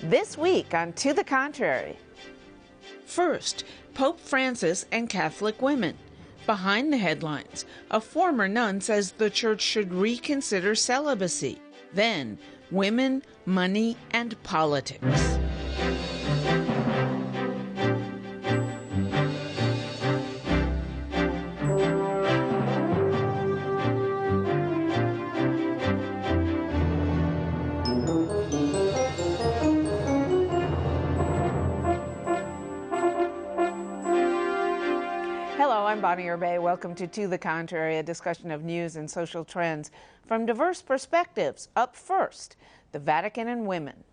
This week on To the Contrary. First, Pope Francis and Catholic women. Behind the headlines, a former nun says the church should reconsider celibacy. Then, women, money, and politics. I'm Bonnie Urbay. Welcome to the Contrary, a discussion of news and social trends from diverse perspectives. Up first, the Vatican and women.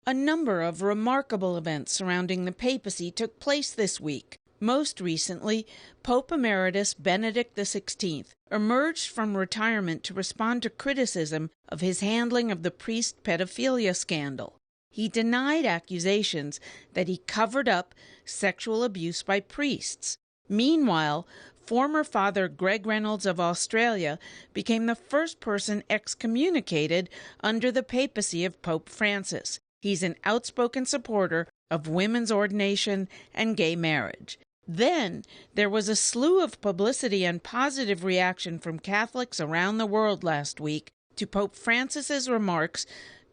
A number of remarkable events surrounding the papacy took place this week. Most recently, Pope Emeritus Benedict XVI emerged from retirement to respond to criticism of his handling of the priest pedophilia scandal. He denied accusations that he covered up sexual abuse by priests. Meanwhile, former Father Greg Reynolds of Australia became the first person excommunicated under the papacy of Pope Francis. He's an outspoken supporter of women's ordination and gay marriage. Then there was a slew of publicity and positive reaction from Catholics around the world last week to Pope Francis's remarks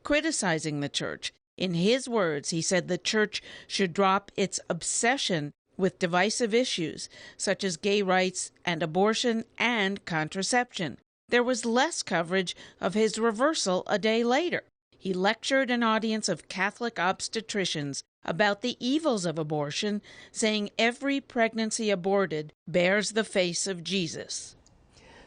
criticizing the church. In his words, he said the church should drop its obsession with divisive issues such as gay rights and abortion and contraception. There was less coverage of his reversal a day later. He lectured an audience of Catholic obstetricians about the evils of abortion, saying every pregnancy aborted bears the face of Jesus.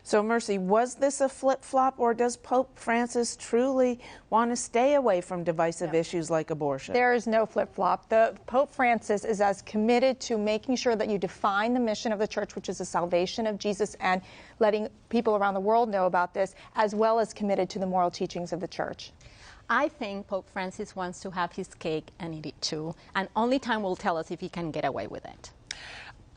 So, Mercy, was this a flip-flop, or does Pope Francis truly want to stay away from divisive issues like abortion? There is no flip-flop. The Pope Francis is as committed to making sure that you define the mission of the church, which is the salvation of Jesus, and letting people around the world know about this, as well as committed to the moral teachings of the church. I think Pope Francis wants to have his cake and eat it too, and only time will tell us if he can get away with it.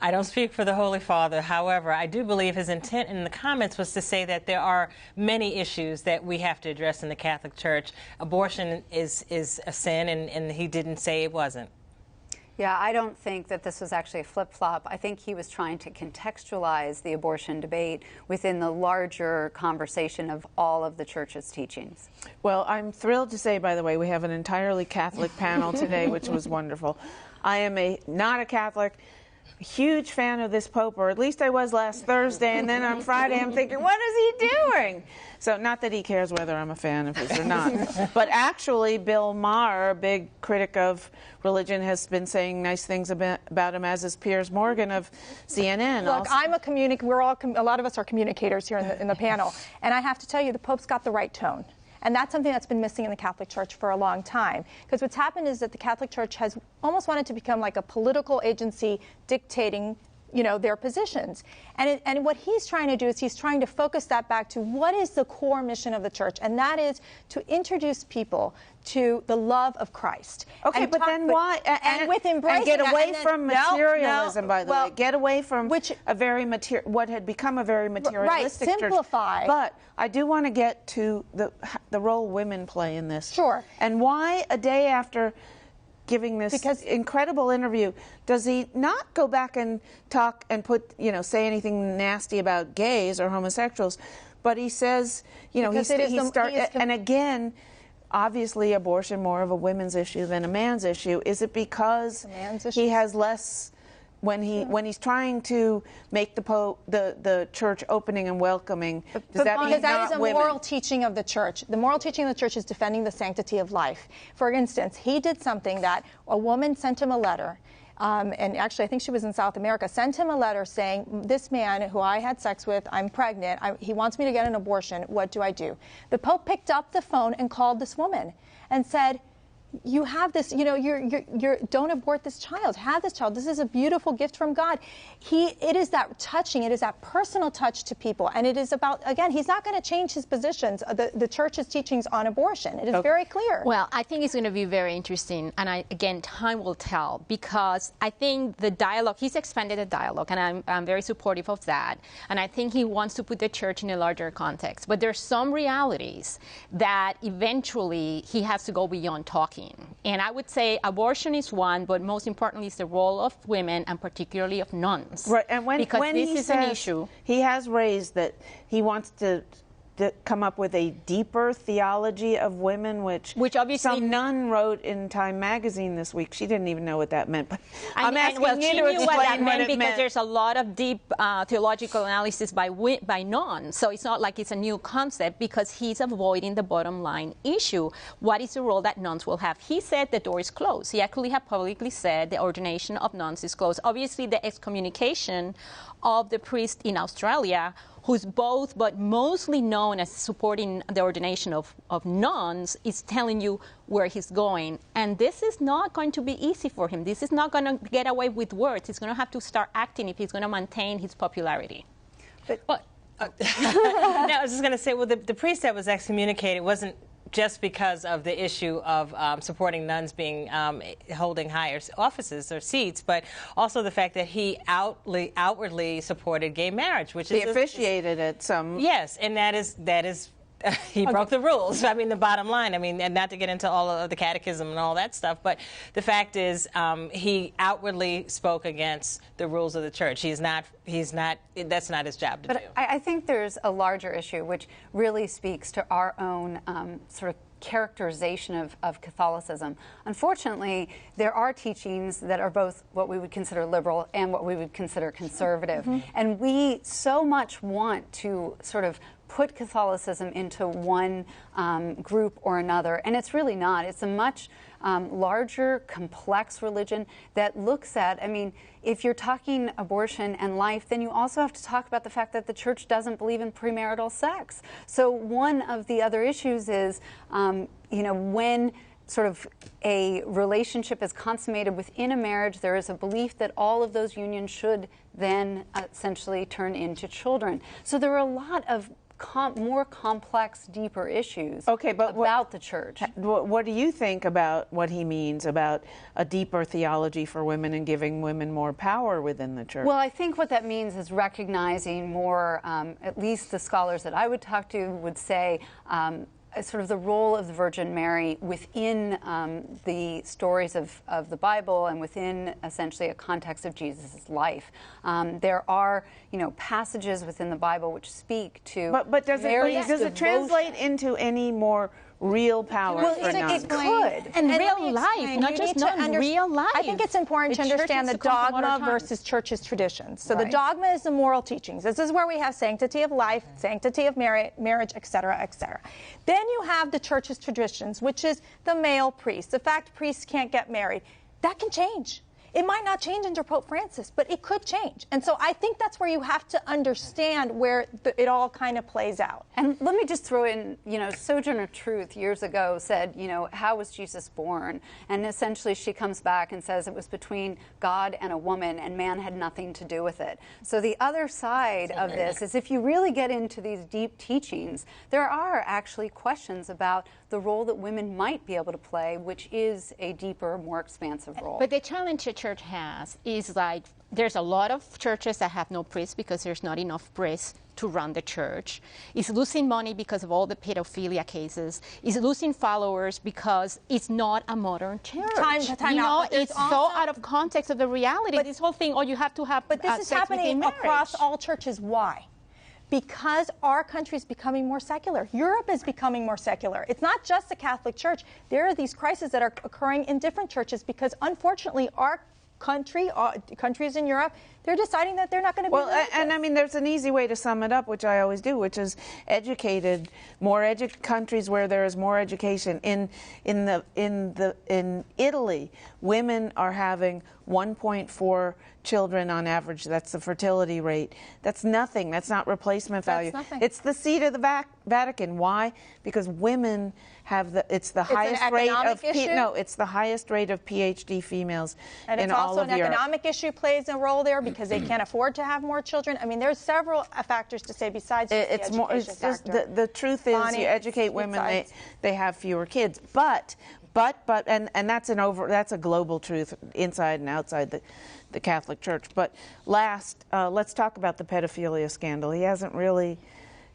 I don't speak for the Holy Father. However, I do believe his intent in the comments was to say that there are many issues that we have to address in the Catholic Church. Abortion is a sin, and he didn't say it wasn't. Yeah, I don't think that this was actually a flip-flop. I think he was trying to contextualize the abortion debate within the larger conversation of all of the church's teachings. Well, I'm thrilled to say, by the way, we have an entirely Catholic panel today, which was wonderful. I am not a Catholic. Huge fan of this Pope, or at least I was last Thursday, and then on Friday I'm thinking, what is he doing? So not that he cares whether I'm a fan of his or not. But actually, Bill Maher, a big critic of religion, has been saying nice things about him, as is Piers Morgan of CNN. Look, I'm a a lot of us are communicators here in the panel, and I have to tell you, the Pope's got the right tone. And that's something that's been missing in the Catholic Church for a long time. Because what's happened is that the Catholic Church has almost wanted to become like a political agency dictating, their positions. And what he's trying to do is he's trying to focus that back to what is the core mission of the church, and that is to introduce people to the love of Christ. Okay, but then why? And with embracing and get away from materialism, by the way. Get away from what had become a very materialistic church. Simplify. But I do want to get to the role women play in this. Sure. And why a day after giving this incredible interview, does he not go back and talk and say anything nasty about gays or homosexuals? But he says, and again, obviously abortion more of a women's issue than a man's issue. Is it because he has less when he's trying to make the church opening and welcoming? Does that mean because that is a women? Moral teaching of the church. The moral teaching of the church is defending the sanctity of life. For instance, he did something that a woman sent him a letter. And actually, I think she was in South America, sent him a letter saying, this man who I had sex with, I'm pregnant, he wants me to get an abortion, what do I do? The Pope picked up the phone and called this woman and said, you have this, you're don't abort this child. Have this child. This is a beautiful gift from God. It is that touching. It is that personal touch to people. And it is about, again, he's not going to change his positions, the church's teachings on abortion. It is very clear. Well, I think it's going to be very interesting. And again, time will tell, because I think the dialogue, he's expanded the dialogue, and I'm very supportive of that. And I think he wants to put the church in a larger context. But there's some realities that eventually he has to go beyond talking. And I would say abortion is one, but most importantly is the role of women, and particularly of nuns. Right, and when this he is says an issue, he has raised that he wants to come up with a deeper theology of women, which obviously some nun wrote in Time magazine this week. She didn't even know what that meant, but I'm asking well, you to explain what that meant, it because there's a lot of deep theological analysis by nuns. So it's not like it's a new concept, because he's avoiding the bottom line issue. What is the role that nuns will have? He said the door is closed. He actually have publicly said the ordination of nuns is closed. Obviously, the excommunication of the priest in Australia, who's both but mostly known as supporting the ordination of nuns, is telling you where he's going. And this is not going to be easy for him. This is not going to get away with words. He's going to have to start acting if he's going to maintain his popularity. No, I was just going to say, well, the priest that was excommunicated wasn't just because of the issue of supporting nuns being holding higher offices or seats, but also the fact that he outwardly supported gay marriage, which he officiated at some. Yes, and that is. He broke the rules. I mean, the bottom line. I mean, and not to get into all of the catechism and all that stuff, but the fact is, he outwardly spoke against the rules of the church. He's not. That's not his job to do. But I think there's a larger issue which really speaks to our own sort of characterization of Catholicism. Unfortunately, there are teachings that are both what we would consider liberal and what we would consider conservative. Mm-hmm. And we so much want to sort of put Catholicism into one group or another, and it's really not. It's a much larger, complex religion that looks at, I mean, if you're talking abortion and life, then you also have to talk about the fact that the church doesn't believe in premarital sex. So one of the other issues is, when sort of a relationship is consummated within a marriage, there is a belief that all of those unions should then essentially turn into children. So there are a lot of more complex, deeper issues about the church. What do you think about what he means about a deeper theology for women and giving women more power within the church? Well, I think what that means is recognizing more, at least the scholars that I would talk to would say, sort of the role of the Virgin Mary within the stories of the Bible and within essentially a context of Jesus' life. There are, passages within the Bible which speak to But does it translate into any more real power for nuns? It could. And real life, not just nuns, real life. I think it's important to understand the dogma versus church's traditions. So the dogma is the moral teachings. This is where we have sanctity of life, sanctity of marriage, etc., etc. Then you have the church's traditions, which is the male priest, the fact priests can't get married. That can change. It might not change under Pope Francis, but it could change. And so I think that's where you have to understand where it all kind of plays out. And let me just throw in, Sojourner Truth years ago said, how was Jesus born? And essentially she comes back and says it was between God and a woman, and man had nothing to do with it. So the other side of this is, if you really get into these deep teachings, there are actually questions about the role that women might be able to play, which is a deeper, more expansive role. But the challenge the church has is like, there's a lot of churches that have no priests because there's not enough priests to run the church. It's losing money because of all the pedophilia cases. It's losing followers because it's not a modern church. Time out. It's so out of context of the reality. This whole thing, you have to have But this is happening across all churches. Why? Because our country is becoming more secular. Europe is becoming more secular. It's not just the Catholic Church. There are these crises that are occurring in different churches because, unfortunately, our countries in Europe, they're deciding that they're not going to be religious. And I mean, there's an easy way to sum it up, which I always do, which is countries where there is more education. In Italy, women are having 1.4 children on average. That's the fertility rate. That's nothing. That's not replacement value. That's nothing. It's the seat of the Vatican. Why? Because women have it's the highest rate of it's the highest rate of PhD females and in it's all of Europe. also an economic issue plays a role there because they can't afford to have more children. I mean, there's several factors to say besides just it's the more. education It's just factor. the truth is, Bonnie, you educate women, they have fewer kids. But that's that's a global truth inside and outside the Catholic Church. But last, let's talk about the pedophilia scandal. He hasn't really.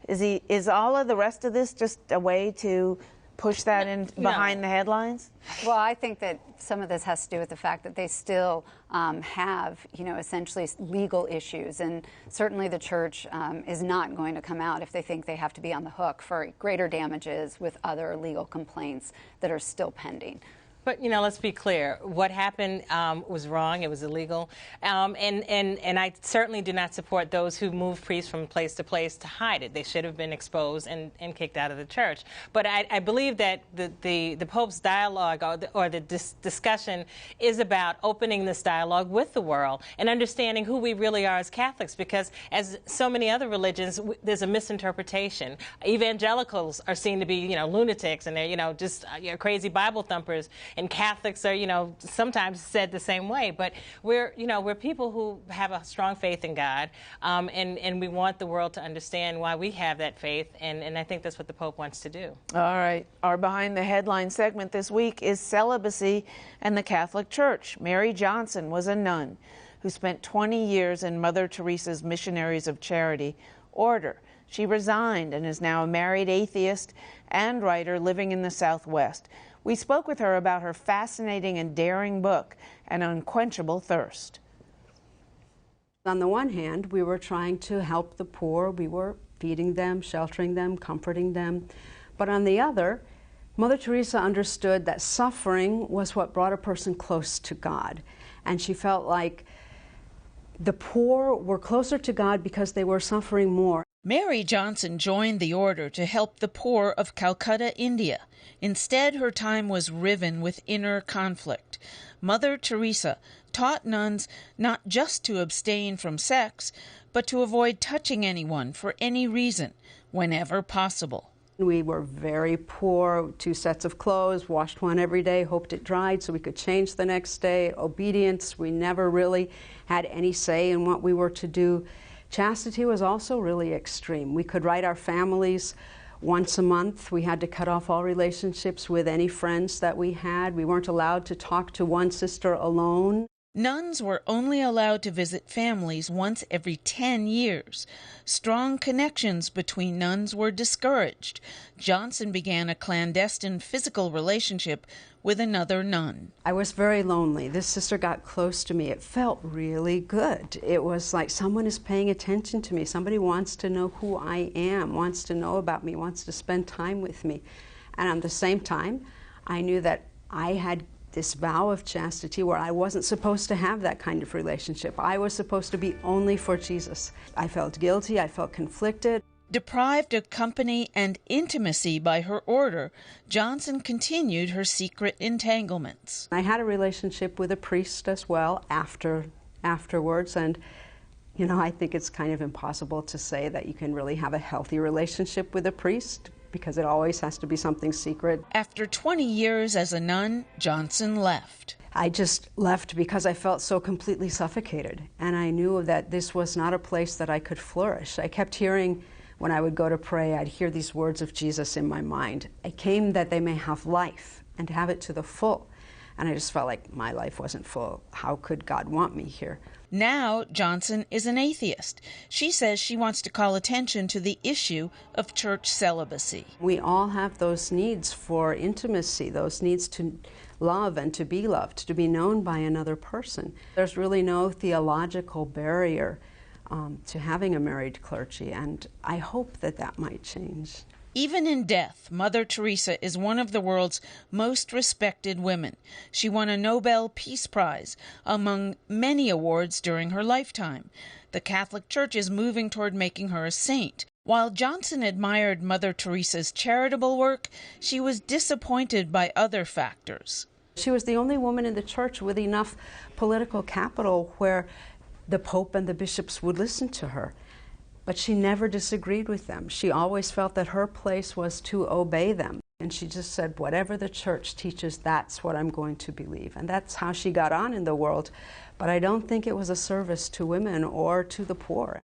Is all of the rest of this just a way to push that in behind the headlines? Well, I think that some of this has to do with the fact that they still have, essentially legal issues. And certainly the church is not going to come out if they think they have to be on the hook for greater damages with other legal complaints that are still pending. But, let's be clear. What happened was wrong. It was illegal. And I certainly do not support those who move priests from place to place to hide it. They should have been exposed and kicked out of the church. But I believe that the Pope's dialogue or the discussion is about opening this dialogue with the world and understanding who we really are as Catholics. Because as so many other religions, there's a misinterpretation. Evangelicals are seen to be, lunatics and they're, just crazy Bible thumpers. And Catholics are, sometimes said the same way. But we're people who have a strong faith in God, and we want the world to understand why we have that faith, and I think that's what the Pope wants to do. All right. Our Behind the Headline segment this week is celibacy and the Catholic Church. Mary Johnson was a nun who spent 20 years in Mother Teresa's Missionaries of Charity order. She resigned and is now a married atheist and writer living in the Southwest. We spoke with her about her fascinating and daring book, An Unquenchable Thirst. On the one hand, we were trying to help the poor. We were feeding them, sheltering them, comforting them. But on the other, Mother Teresa understood that suffering was what brought a person close to God. And she felt like the poor were closer to God because they were suffering more. Mary Johnson joined the order to help the poor of Calcutta, India. Instead, her time was riven with inner conflict. Mother Teresa taught nuns not just to abstain from sex, but to avoid touching anyone for any reason, whenever possible. We were very poor, 2 sets of clothes, washed one every day, hoped it dried so we could change the next day. Obedience, we never really had any say in what we were to do. Chastity was also really extreme. We could write our families once a month. We had to cut off all relationships with any friends that we had. We weren't allowed to talk to one sister alone. Nuns were only allowed to visit families once every 10 years. Strong connections between nuns were discouraged. Johnson began a clandestine physical relationship with another nun. I was very lonely. This sister got close to me. It felt really good. It was like someone is paying attention to me. Somebody wants to know who I am, wants to know about me, wants to spend time with me. And at the same time, I knew that I had this vow of chastity where I wasn't supposed to have that kind of relationship. I was supposed to be only for Jesus. I felt guilty, I felt conflicted. Deprived of company and intimacy by her order, Johnson continued her secret entanglements. I had a relationship with a priest as well afterwards, and I think it's kind of impossible to say that you can really have a healthy relationship with a priest, because it always has to be something secret. After 20 years as a nun, Johnson left. I just left because I felt so completely suffocated, and I knew that this was not a place that I could flourish. I kept hearing, when I would go to pray, I'd hear these words of Jesus in my mind. I came that they may have life and have it to the full. And I just felt like my life wasn't full. How could God want me here? Now, Johnson is an atheist. She says she wants to call attention to the issue of church celibacy. We all have those needs for intimacy, those needs to love and to be loved, to be known by another person. There's really no theological barrier to having a married clergy, and I hope that that might change. Even in death, Mother Teresa is one of the world's most respected women. She won a Nobel Peace Prize, among many awards during her lifetime. The Catholic Church is moving toward making her a saint. While Johnson admired Mother Teresa's charitable work, she was disappointed by other factors. She was the only woman in the church with enough political capital where the Pope and the bishops would listen to her. But she never disagreed with them. She always felt that her place was to obey them. And she just said, whatever the church teaches, that's what I'm going to believe. And that's how she got on in the world. But I don't think it was a service to women or to the poor.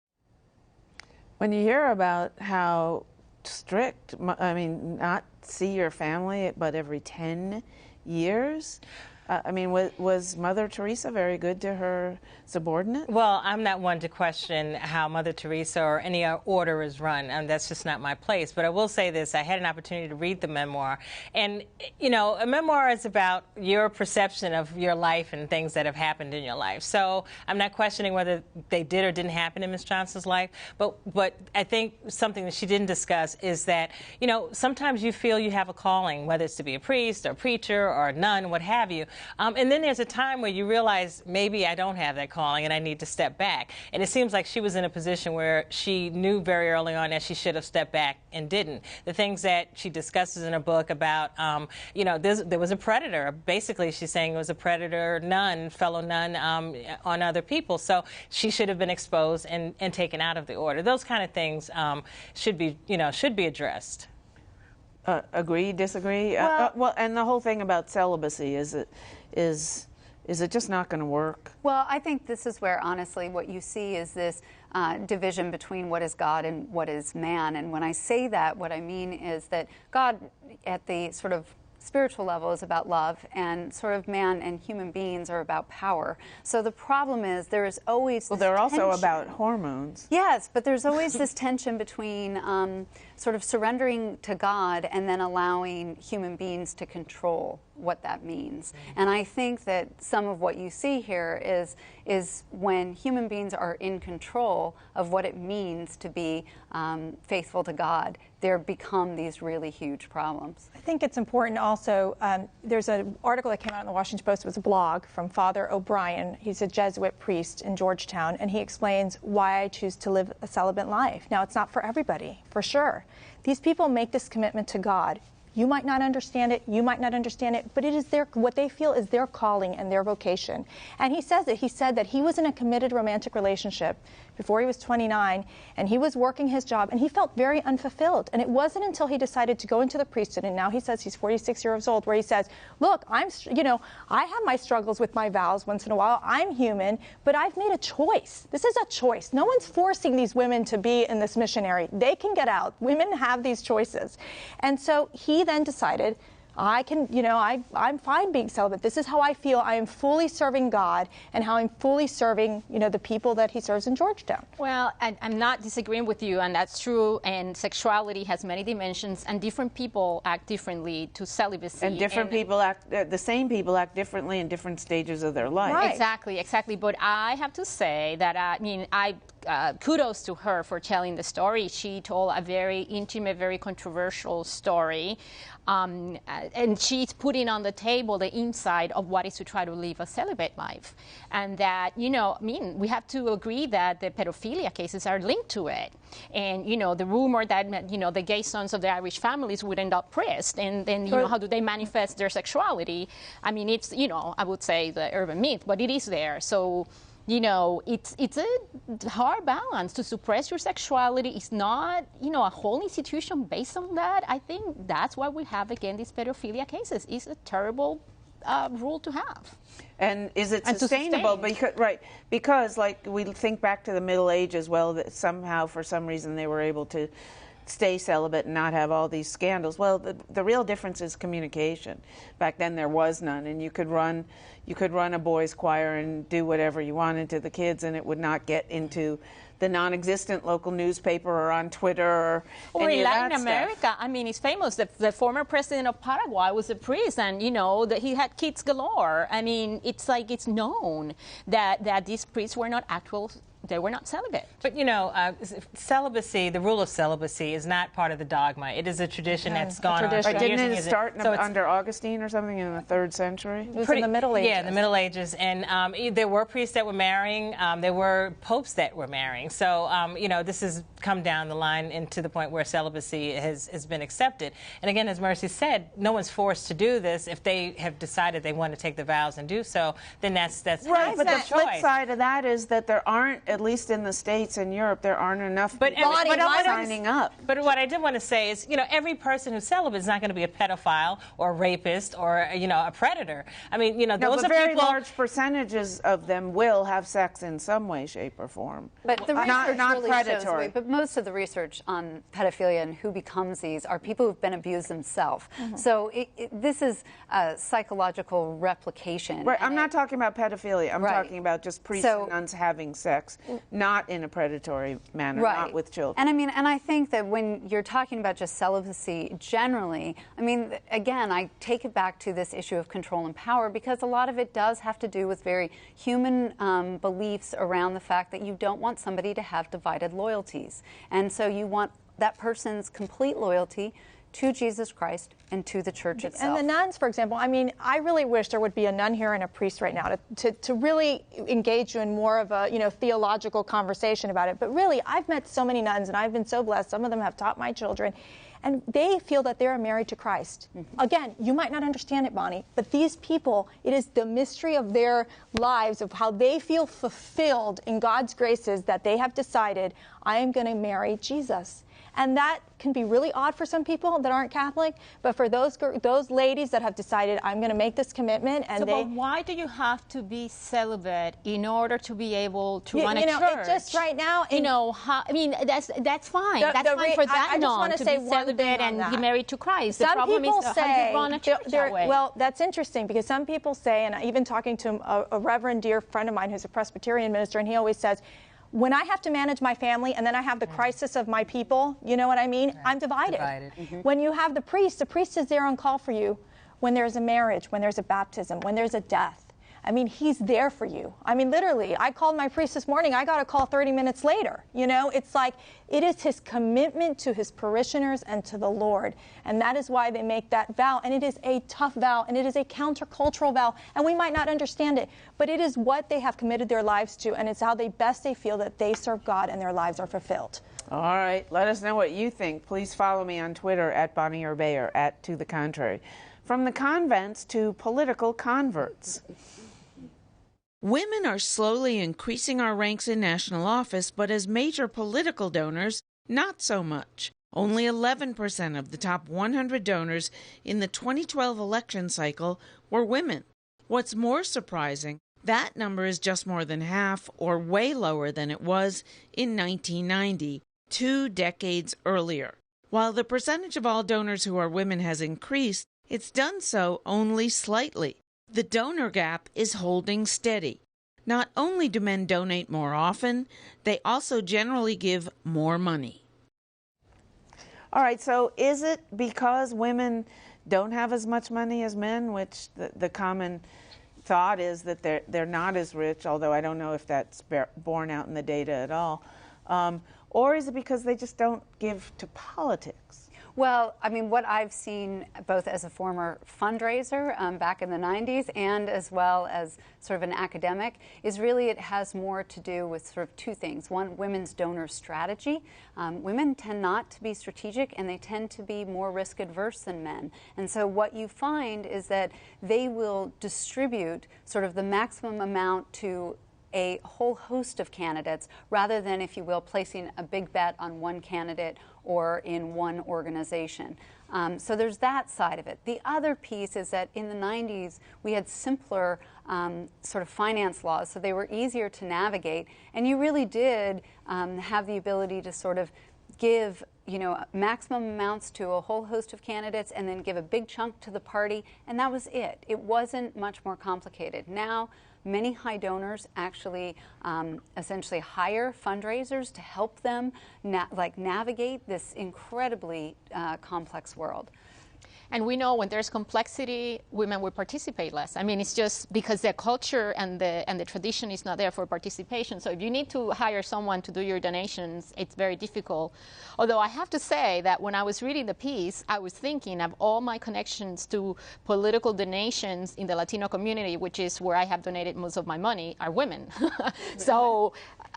When you hear about how strict, I mean, not see your family but every 10 years, I mean, was Mother Teresa very good to her subordinate? Well, I'm not one to question how Mother Teresa or any order is run, and that's just not my place. But I will say this, I had an opportunity to read the memoir. And, you know, a memoir is about your perception of your life and things that have happened in your life. So I'm not questioning whether they did or didn't happen in Miss Johnson's life. But I think something that she didn't discuss is that, you know, sometimes you feel you have a calling, whether it's to be a priest or a preacher or a nun, what have you. And then there's a time where you realize maybe I don't have that calling and I need to step back. And it seems like she was in a position where she knew very early on that she should have stepped back and didn't. The things that she discusses in her book about, you know, there was a predator. Basically, she's saying it was a predator nun, fellow nun on other people. So she should have been exposed and taken out of the order. Those kind of things should be addressed. Agree, disagree? Well, and the whole thing about celibacy, is it just not going to work? Well, I think this is where, honestly, what you see is this division between what is God and what is man. And when I say that, what I mean is that God, at the sort of spiritual level, is about love, and sort of man and human beings are about power. So the problem is there is always this they're tension. also about hormones. Yes, but there's always this tension between sort of surrendering to God and then allowing human beings to control what that means. And I think that some of what you see here is when human beings are in control of what it means to be faithful to God, there become these really huge problems. I think it's important also, there's an article that came out in the Washington Post. It was a blog from Father O'Brien. He's a Jesuit priest in Georgetown, and he explains why I choose to live a celibate life. Now, it's not for everybody, for sure. These people make this commitment to God. You might not understand it, you might not understand it, but it is what they feel is their calling and their vocation. And he says it. He said that he was in a committed romantic relationship before he was 29, and he was working his job, and he felt very unfulfilled. And it wasn't until he decided to go into the priesthood, and now he says he's 46 years old, where he says, look, I have my struggles with my vows once in a while. I'm human, but I've made a choice. This is a choice. No one's forcing these women to be in this missionary. They can get out. Women have these choices. And so he then decided, I'm fine being celibate. This is how I feel. I am fully serving God, and how I'm fully serving, the people that he serves in Georgetown. Well, I'm not disagreeing with you, and that's true. And sexuality has many dimensions, and different people act differently to celibacy. And the same people act differently in different stages of their life. Right. Exactly. But I have to say that, kudos to her for telling the story. She told a very intimate, very controversial story. And she's putting on the table the inside of what is to try to live a celibate life. And that, we have to agree that the pedophilia cases are linked to it. And, the rumor that, the gay sons of the Irish families would end up pressed. And then, how do they manifest their sexuality? I mean, it's, I would say the urban myth, but it is there. So, it's a hard balance to suppress your sexuality. It's not, a whole institution based on that. I think that's why we have, again, these pedophilia cases. It's a terrible rule to have. And is it sustainable? Because like we think back to the Middle Ages, well, that somehow, for some reason, they were able to stay celibate and not have all these scandals. Well, the real difference is communication. Back then there was none, and you could run a boys' choir and do whatever you wanted to the kids, and it would not get into the non-existent local newspaper or on Twitter or any in of Latin that America. stuff. I mean, it's famous. The former president of Paraguay was a priest, and that he had kids galore. I mean, it's known that these priests were not actual they were not celibate. But you know, celibacy, the rule of celibacy, is not part of the dogma. It is a tradition that's gone on for But years didn't and it years. start So under Augustine or something in the 3rd century? It was in the Middle Ages. Yeah, in the Middle Ages. And there were priests that were marrying. There were popes that were marrying. So, you know, this has come down the line and to the point where celibacy has been accepted. And again, as Mercy said, no one's forced to do this. If they have decided they want to take the vows and do so, then that's Right, but the choice. flip side of that is that there aren't, at least in the States and Europe, there aren't enough people signing up. But what I did want to say is, you know, every person who's celibate is not going to be a pedophile or a rapist or, you know, a predator. I mean, you know, No, those but are very people. large percentages of them will have sex in some way, shape, or form. But the research not really predatory. shows, but most of the research on pedophilia and who becomes these are people who've been abused themselves. So this is a psychological replication. Right, I'm not talking about pedophilia. I'm talking about just priests and nuns having sex, not in a predatory manner, not with children. And I mean, and I think that when you're talking about just celibacy generally, I mean, again, I take it back to this issue of control and power, because a lot of it does have to do with very human beliefs around the fact that you don't want somebody to have divided loyalties. And so you want that person's complete loyalty to Jesus Christ and to the church itself. And the nuns, for example, I mean, I really wish there would be a nun here and a priest right now to really engage you in more of a, you know, theological conversation about it. But really, I've met so many nuns, and I've been so blessed. Some of them have taught my children, and they feel that they're married to Christ. Again, you might not understand it, Bonnie, but these people, it is the mystery of their lives, of how they feel fulfilled in God's graces, that they have decided, I am going to marry Jesus. And that can be really odd for some people that aren't Catholic, but for those ladies that have decided, I'm going to make this commitment, and but why do you have to be celibate in order to be able to run a church? It just right now, you know, I mean, that's fine. That's fine for that nun to be celibate and be married to Christ. The problem is how do you run a church that way? Well, that's interesting, because some people say, and even talking to a reverend dear friend of mine who's a Presbyterian minister, and he always says, when I have to manage my family and then I have the crisis of my people, you know what I mean? I'm divided. When you have the priest is there on call for you when there's a marriage, when there's a baptism, when there's a death. I mean, he's there for you. I mean, literally, I called my priest this morning. I got a call 30 minutes later. You know, it's like it is his commitment to his parishioners and to the Lord. And that is why they make that vow. And it is a tough vow, and it is a countercultural vow. And we might not understand it, but it is what they have committed their lives to, and it's how they feel that they serve God and their lives are fulfilled. All right, let us know what you think. Please follow me on Twitter at Bonnie Urbay or at To the Contrary. From the convents to political converts. Women are slowly increasing our ranks in national office, but as major political donors, not so much. Only 11% of the top 100 donors in the 2012 election cycle were women. What's more surprising, that number is just more than half, or way lower than it was in 1990, 2 decades earlier. While the percentage of all donors who are women has increased, it's done so only slightly. The donor gap is holding steady. Not only do men donate more often, they also generally give more money. All right, so is it because women don't have as much money as men, which the common thought is that they're not as rich, although I don't know if that's borne out in the data at all, or is it because they just don't give to politics? Well, I mean, what I've seen both as a former fundraiser back in the 90s and as well as sort of an academic is really it has more to do with sort of 2 things. One, women's donor strategy. Women tend not to be strategic, and they tend to be more risk adverse than men. And so what you find is that they will distribute sort of the maximum amount to a whole host of candidates rather than, if you will, placing a big bet on one candidate or in one organization. So there's that side of it. The other piece is that in the 90s, we had simpler sort of finance laws, so they were easier to navigate, and you really did have the ability to sort of give, you know, maximum amounts to a whole host of candidates and then give a big chunk to the party, and that was it. It wasn't much more complicated. Now, many high donors actually essentially hire fundraisers to help them navigate this incredibly complex world. And we know when there's complexity, women will participate less. I mean, it's just because the culture and the tradition is not there for participation. So if you need to hire someone to do your donations, it's very difficult. Although I have to say that when I was reading the piece, I was thinking of all my connections to political donations in the Latino community, which is where I have donated most of my money, are women. So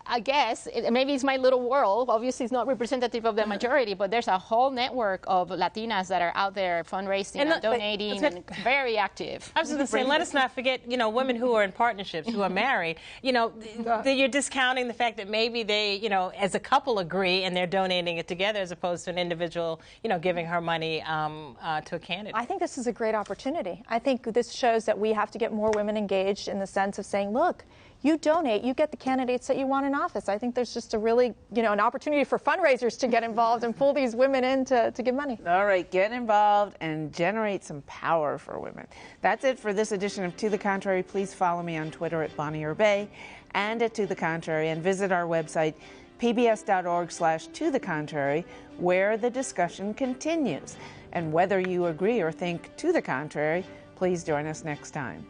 I guess maybe it's my little world. Obviously, it's not representative of the majority, but there's a whole network of Latinas that are out there fundraising and donating and very active. I was just going to say, let us not forget, women who are in partnerships, who are married. You're discounting the fact that maybe they, as a couple agree and they're donating it together as opposed to an individual, giving her money to a candidate. I think this is a great opportunity. I think this shows that we have to get more women engaged in the sense of saying, look, you donate, you get the candidates that you want in office. I think there's just a really, an opportunity for fundraisers to get involved and pull these women in to give money. All right, get involved and generate some power for women. That's it for this edition of To the Contrary. Please follow me on Twitter at Bonnie Urbay and at To the Contrary, and visit our website, pbs.org/To the Contrary, where the discussion continues. And whether you agree or think to the contrary, please join us next time.